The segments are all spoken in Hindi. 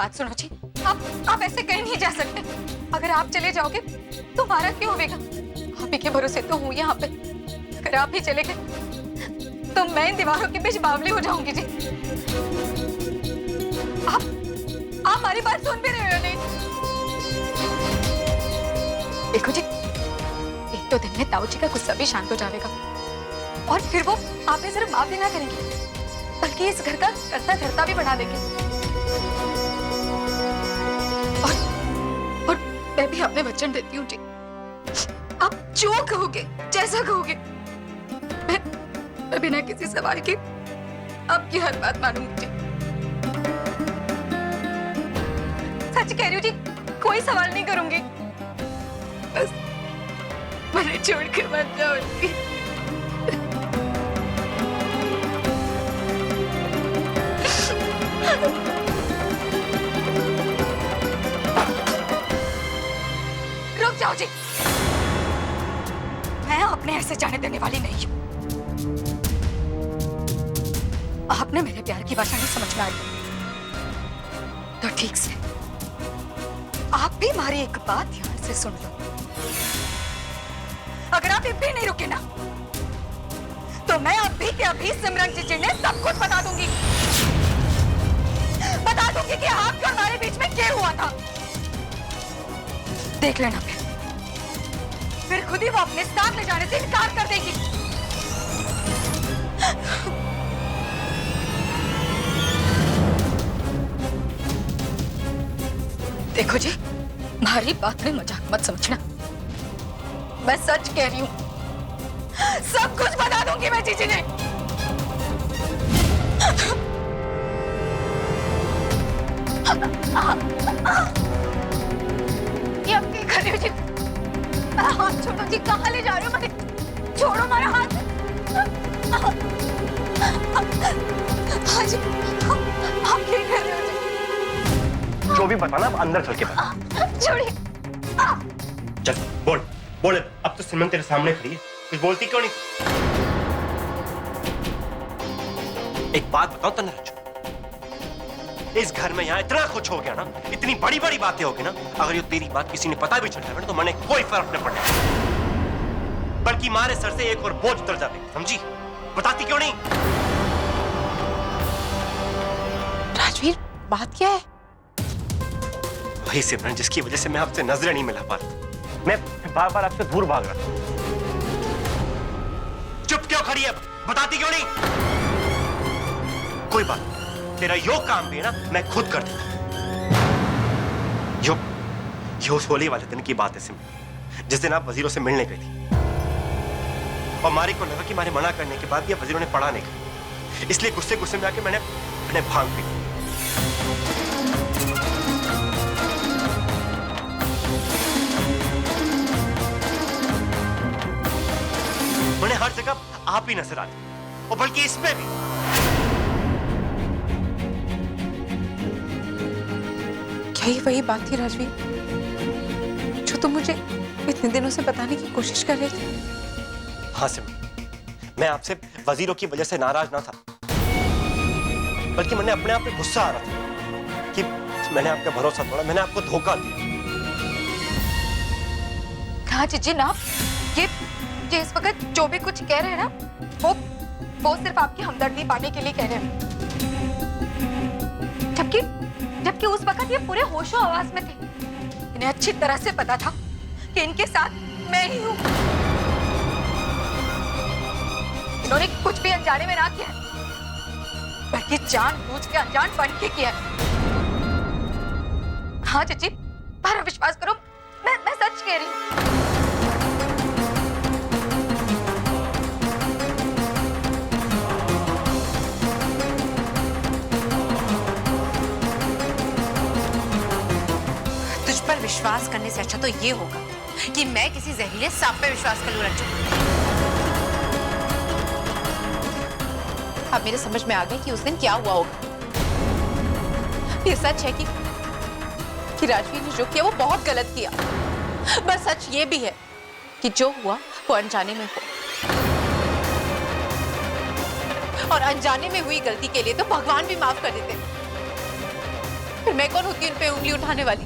बात सुनो जी, आप ऐसे कहीं नहीं जा सकते। अगर आप चले जाओगे तो हमारा क्यों होगा? आप ही के भरोसे तो हूँ यहाँ पे। अगर आप ही चले गए तो मैं इन दीवारों के बीच बावली हो जाऊंगी जी। आप हमारी बात सुन भी रहे हो नहीं? देखो जी, एक तो दिन में ताऊ जी का गुस्सा भी शांत हो जाएगा और फिर वो आपने सिर्फ माफ भी ना करेंगे बल्कि इस घर का करता धरता भी बढ़ा देंगे। और मैं भी अपने वचन देती हूँ जी, आप जो कहोगे जैसा कहोगे मैं बिना किसी सवाल के आपकी हर बात मानूंगी जी। सच कह रही हूँ जी, कोई सवाल नहीं करूंगी। बस मुझे छोड़कर मत जाओ जी। रुक जाओ जी, मैं अपने ऐसे जाने देने वाली नहीं हूं। आपने मेरे प्यार की भाषा नहीं समझ में आई तो ठीक से आप भी हमारी एक बात ध्यान से सुन लो। अगर आप भी नहीं रुके ना तो मैं अभी के अभी सिमरन जी ने सब कुछ बता दूंगी कि आपका हमारे बीच में क्या हुआ था। देख लेना फिर खुद ही वो अपने साथ ले जाने से इनकार कर देगी। देखो जी, हमारी बात में मजाक मत समझना, मैं सच कह रही हूं। सब कुछ बता दूंगी मैं जीजी ने। ये अब क्या कर रही हो जी? हाथ छोड़ो जी, कहाँ ले जा रहे हो मुझे? छोड़ो हमारा हाथ। हाँ जी, आप क्या कर रहे हो जी? जो भी बताना अब अंदर चल के बता। छोड़िए। चल बोल, अब तो सिमरन तेरे सामने खड़ी है, कुछ बोलती क्यों नहीं? एक बात बताओ तन्नराज, इस घर में यहाँ इतना कुछ हो गया ना, इतनी बड़ी बड़ी बातें हो गई ना, अगर ये तेरी बात किसी ने पता भी चल जाए तो मैंने कोई फर्क न पड़े, बल्कि मारे सर से एक और बोझ उतर जाए, समझी? बताती क्यों नहीं? राजवीर, बात क्या है? वही सिमरन जिसकी वजह से मैं आपसे नजरें नहीं मिला पा रहा। मैं बार बार आपसे दूर भाग रहा था। चुप क्यों खड़ी है? बताती क्यों नहीं? कोई बात, तेरा यो काम भी है ना, मैं खुद कर देता। यो उस होली वाले दिन की बात है सिमरन, जिस दिन आप वजीरों से मिलने गई थी और मारी को लगा कि मारे मना करने के बाद ये वजीरों ने पढ़ा नहीं गया, इसलिए गुस्से में आके मैंने भांग पी। मैंने हर जगह आप ही नजर आते, और बल्कि इसमें भी। क्या ये वही बात थी राजवीर, जो तुम मुझे इतने दिनों से बताने की कोशिश कर रहे थे? हाँ सिमरन, मैं आपसे वजीरों की वजह से नाराज ना था, बल्कि मैंने अपने आप पे गुस्सा आ रहा था कि मैंने आपका भरोसा तोड़ा, मैंने आपको धोखा दिया। हाँ जीजी ना, ये इस वक्त जो भी कुछ कह रहे हैं ना, वो सिर्फ आपकी हमदर्दी पाने के लिए कह रहे हैं। जबकि उस वक्त ये पूरे होशो आवाज में थे। इन्हें अच्छी तरह से पता था कि इनके साथ मैं ही हूं। इन्होंने कुछ भी अनजाने में ना किया, बल्कि जानबूझ के अनजान बन के किया। हाँ जीजी, पर विश्वास करो, मैं सच कह रही हूँ। पर विश्वास करने से अच्छा तो ये होगा कि मैं किसी जहरीले सांप पे विश्वास कर लूं रंजू। अब मेरे समझ में आ गया कि उस दिन क्या हुआ होगा। ये सच है कि राजवीर ने जो किया वो बहुत गलत किया, बस सच ये भी है कि जो हुआ वो अनजाने में हुआ, और अनजाने में हुई गलती के लिए तो भगवान भी माफ कर देते। फिर मैं कौन होती उन पे उंगली उठाने वाली?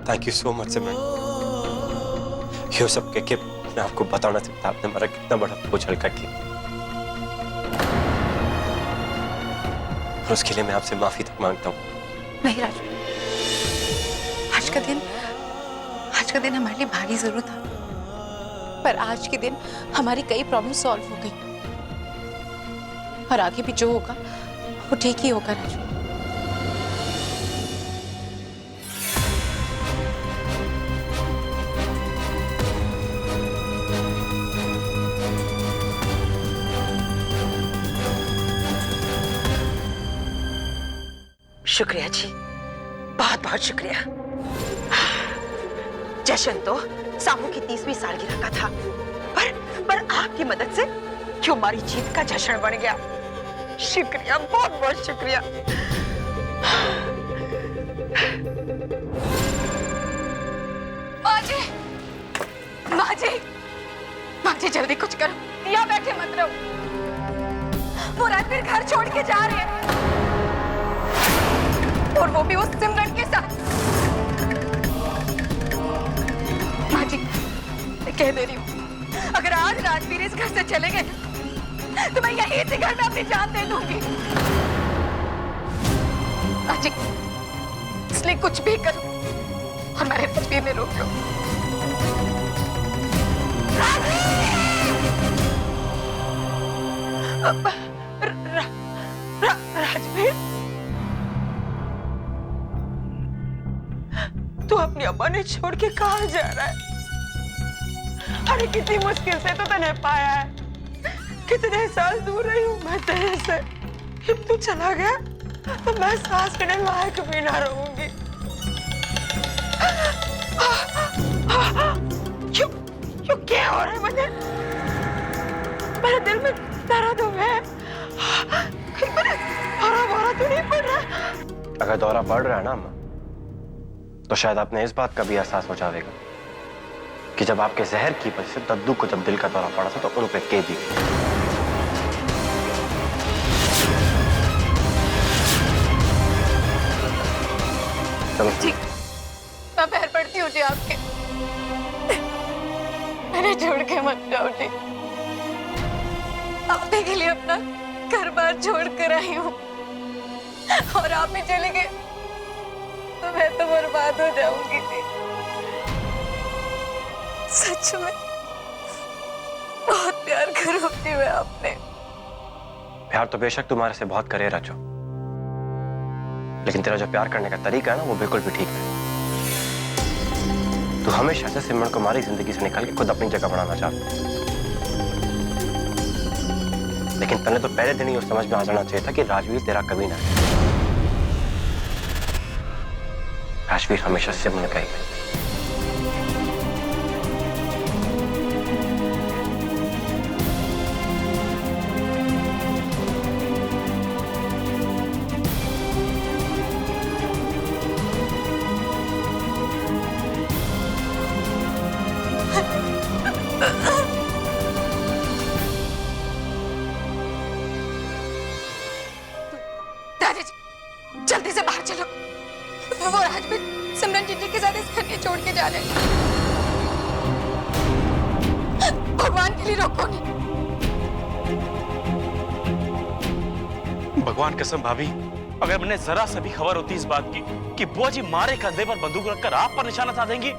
थैंक यू सो मच सिमरन। ये सब कह के मैं आपको बता ना सकता आपने हमारा कितना बड़ा बोझ हल्का किया, और उसके लिए मैं आपसे माफी तक मांगता हूँ। नहीं राजू, आज का दिन हमारे लिए भारी जरूर था, पर आज के दिन हमारी कई प्रॉब्लम सॉल्व हो गई, और आगे भी जो होगा वो ठीक ही होगा राजू। शुक्रिया जी, बहुत बहुत शुक्रिया। जश्न तो सामू की 30वीं सालगिरह का था, पर आपकी मदद से क्यों हमारी जीत का जश्न बन गया। शुक्रिया, बहुत बहुत शुक्रिया। माँ जी जल्दी कुछ करो, यहाँ बैठे मत रहो। वो रणवीर घर छोड़ के जा रहे हैं, और वो भी उस सिमरन के साथ। माँ जी मैं कह दे रही हूँ, अगर आज राजवीर इस घर से चले गए तो मैं यहीं से घर में अपनी जान दे दूंगी। माँ जी इसलिए कुछ भी करो और मेरे तस्वीर में रोक लो। राजवीर, तू अपनी अम्मा ने छोड़ के कहाँ जा रहा है? अरे कितनी मुश्किल से तो तूने पाया है, कितने साल दूर रही हूँ मैं तेरे से। जब तू चला गया तो मैं सांस लेने लायक भी ना रहूंगी। क्यों क्या हो रहा है मुझे? मेरे दिल में दर्द हुआ है, कहीं मैंने दौरा तो नहीं पड़ रहा। अगर दौरा पड़ रहा है ना अम्मा, तो शायद आपने इस बात का भी एहसास हो जाएगा कि जब आपके जहर की वजह से दद्दू को जब दिल का दौरा पड़ा था तो उन पे कैदी। ठीक, मैं पैर पड़ती हूँ जी आपके, मैंने छोड़ के मत जाओ जी। आपने के लिए अपना घर बार छोड़ कर आई हूँ, और आप भी चले गए तो मैं तो बर्बाद हो जाऊंगी जी। सच में बहुत प्यार करोगी मैं आपने। प्यार तो बेशक तुम्हारे से बहुत करे राजू, लेकिन तेरा जो प्यार करने का तरीका है ना वो बिल्कुल भी ठीक है। तू हमेशा से सिमरन को हमारी जिंदगी से निकाल के खुद अपनी जगह बनाना चाहता, लेकिन तने तो पहले दिन ही उस समझ में आ जाना चाहिए था कि राजवीर तेरा कभी ना है। राजवीर हमेशा सिमरन का ही है। दादाजी जल्दी से बाहर चलो, वो राजवीर सिमरन जीजी के साथ इस घर में छोड़ के जा रहे हैं। भगवान के लिए रोको नहीं। भगवान कसम भाभी, अगर मैंने जरा सा भी खबर होती इस बात की कि बुआ जी मारे कंधे पर बंदूक रखकर आप पर निशाना साधेंगी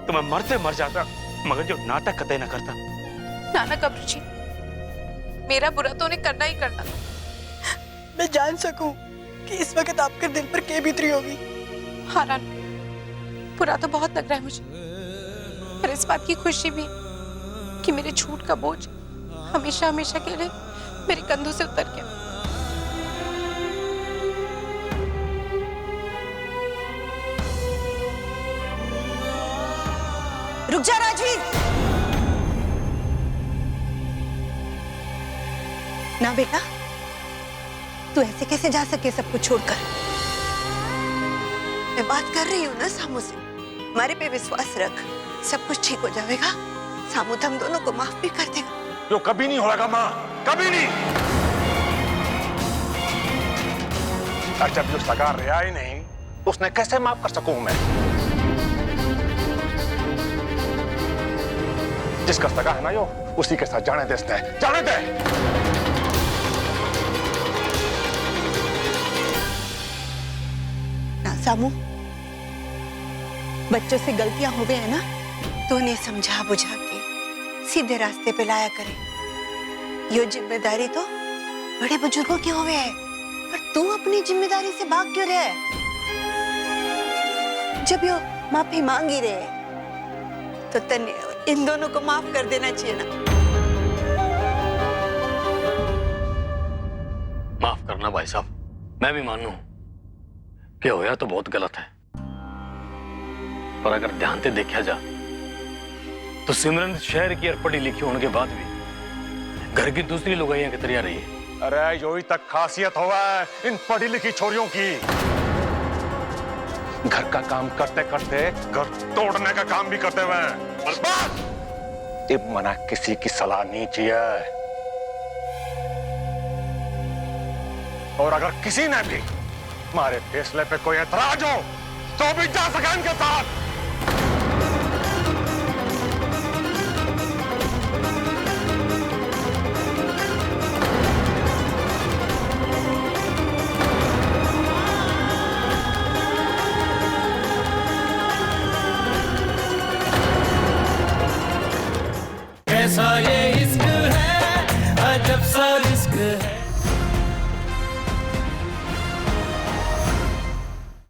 तो मैं मरते मर जाता, मगर जो नाटक कतई न करता। नाना कब्र जी, मेरा बुरा तो उन्हें करना ही करना था। मैं जान सकूं कि इस वक्त आपके दिल पर क्या बीत रही होगी। हाँ रानू, बुरा तो बहुत लग रहा है मुझे, पर इस बात की खुशी भी कि मेरे झूठ का बोझ हमेशा हमेशा के लिए मेरे कंधों से उतर गया। रुक जा राजवीर। ना बेटा, तू ऐसे कैसे जा सके सब कुछ छोड़कर? मैं बात कर रही हूँ ना सामू से, हमारे पे विश्वास रख। सब कुछ ठीक हो जाएगा। सामुद हम दोनों को माफ भी कर देगा। जो कभी नहीं होगा माँ, कभी नहीं। और जब जो सगा रहा ही नहीं, उसने कैसे माफ कर सकूं मैं? जिसका सगा है ना यो, उसी के साथ जाने दे, इसने जाने दे। ना सामू, बच्चों से गलतियां हो गई है ना, तो उन्हें समझा बुझा के सीधे रास्ते पे लाया करे। यो जिम्मेदारी तो बड़े बुजुर्गों की होवे है, पर तू अपनी जिम्मेदारी से भाग क्यों रहे? जब यो माफी मांगी रहे, तो तने इन दोनों को माफ कर देना चाहिए ना। माफ करना भाई साहब, मैं भी मानू कि होया तो बहुत गलत है, पर अगर ध्यान से देखा जा तो सिमरन शहर की और पढ़ी लिखी होने के बाद भी घर की दूसरी लुगाइयां की तरह रही है। अरे यो ही तक खासियत हुआ है इन पढ़ी लिखी छोरियों की। घर का काम करते करते घर तोड़ने का काम भी करते हुए। बस अब मना किसी की सलाह नहीं चाहिए। और अगर किसी ने भी हमारे फैसले पे कोई एतराज हो तो भी जा सके इनके साथ।